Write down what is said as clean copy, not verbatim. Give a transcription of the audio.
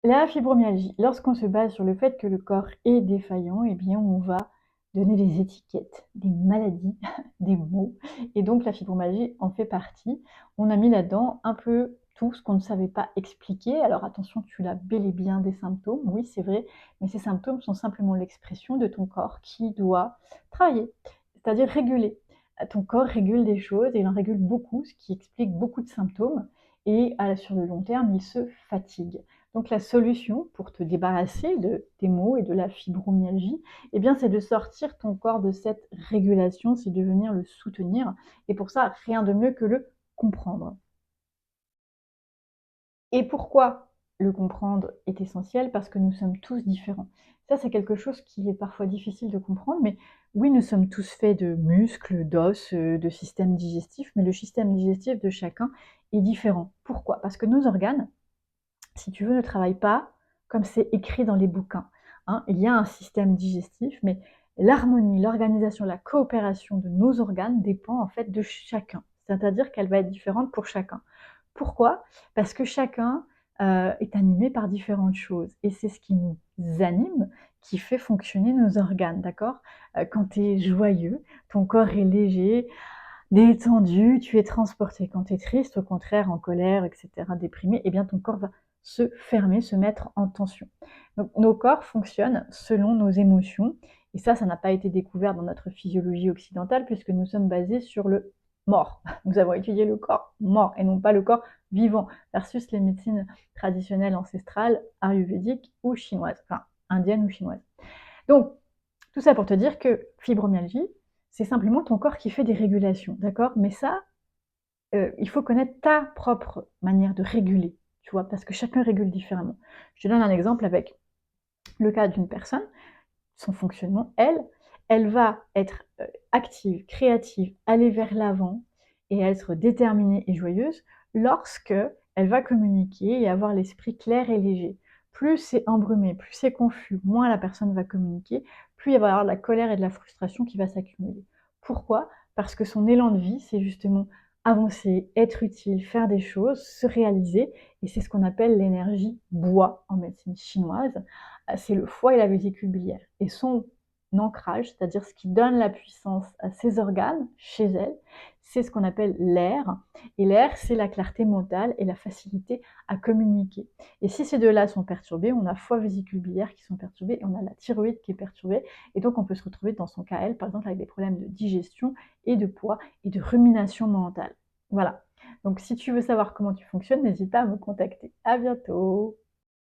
La fibromyalgie, lorsqu'on se base sur le fait que le corps est défaillant, eh bien, on va donner des étiquettes, des maladies, des maux et donc la fibromyalgie en fait partie. On a mis là-dedans un peu tout ce qu'on ne savait pas expliquer. Alors attention, tu l'as bel et bien des symptômes, oui, c'est vrai, mais ces symptômes sont simplement l'expression de ton corps qui doit travailler, c'est-à-dire réguler. Ton corps régule des choses et il en régule beaucoup, ce qui explique beaucoup de symptômes et sur le long terme, il se fatigue. Donc la solution pour te débarrasser de tes maux et de la fibromyalgie, eh bien, c'est de sortir ton corps de cette régulation, c'est de venir le soutenir. Et pour ça, rien de mieux que le comprendre. Et pourquoi le comprendre est essentiel? Parce que nous sommes tous différents. Ça, c'est quelque chose qui est parfois difficile de comprendre, mais oui, nous sommes tous faits de muscles, d'os, de système digestif, mais le système digestif de chacun est différent. Pourquoi? Parce que nos organes, si tu veux, ne travaille pas comme c'est écrit dans les bouquins, hein. Il y a un système digestif, mais l'harmonie, l'organisation, la coopération de nos organes dépend en fait de chacun. C'est-à-dire qu'elle va être différente pour chacun. Pourquoi? Parce que chacun est animé par différentes choses et c'est ce qui nous anime qui fait fonctionner nos organes, d'accord? Quand tu es joyeux, ton corps est léger, détendu, tu es transporté. Quand tu es triste, au contraire, en colère, et cetera, déprimé, eh bien ton corps va se fermer, se mettre en tension. Donc nos corps fonctionnent selon nos émotions et ça n'a pas été découvert dans notre physiologie occidentale puisque nous sommes basés sur le mort. Nous avons étudié le corps mort et non pas le corps vivant versus les médecines traditionnelles ancestrales, ayurvédiques ou chinoises, enfin indiennes ou chinoises. Donc tout ça pour te dire que fibromyalgie, c'est simplement ton corps qui fait des régulations, d'accord? Mais ça, il faut connaître ta propre manière de réguler, tu vois? Parce que chacun régule différemment. Je te donne un exemple avec le cas d'une personne, son fonctionnement, elle va être, active, créative, aller vers l'avant et être déterminée et joyeuse lorsque elle va communiquer et avoir l'esprit clair et léger. Plus c'est embrumé, plus c'est confus, moins la personne va communiquer, plus il va y avoir de la colère et de la frustration qui va s'accumuler. Pourquoi? Parce que son élan de vie, c'est justement avancer, être utile, faire des choses, se réaliser et c'est ce qu'on appelle l'énergie bois en médecine chinoise. C'est le foie et la vésicule biliaire et son ancrage, c'est-à-dire ce qui donne la puissance à ses organes, chez elle, c'est ce qu'on appelle l'air et l'air, c'est la clarté mentale et la facilité à communiquer et si ces 2-là sont perturbés, on a foie, vésicule biliaire qui sont perturbés et on a la thyroïde qui est perturbée et donc on peut se retrouver dans son cas, elle, par exemple, avec des problèmes de digestion et de poids et de rumination mentale. Voilà. Donc si tu veux savoir comment tu fonctionnes, n'hésite pas à me contacter. À bientôt!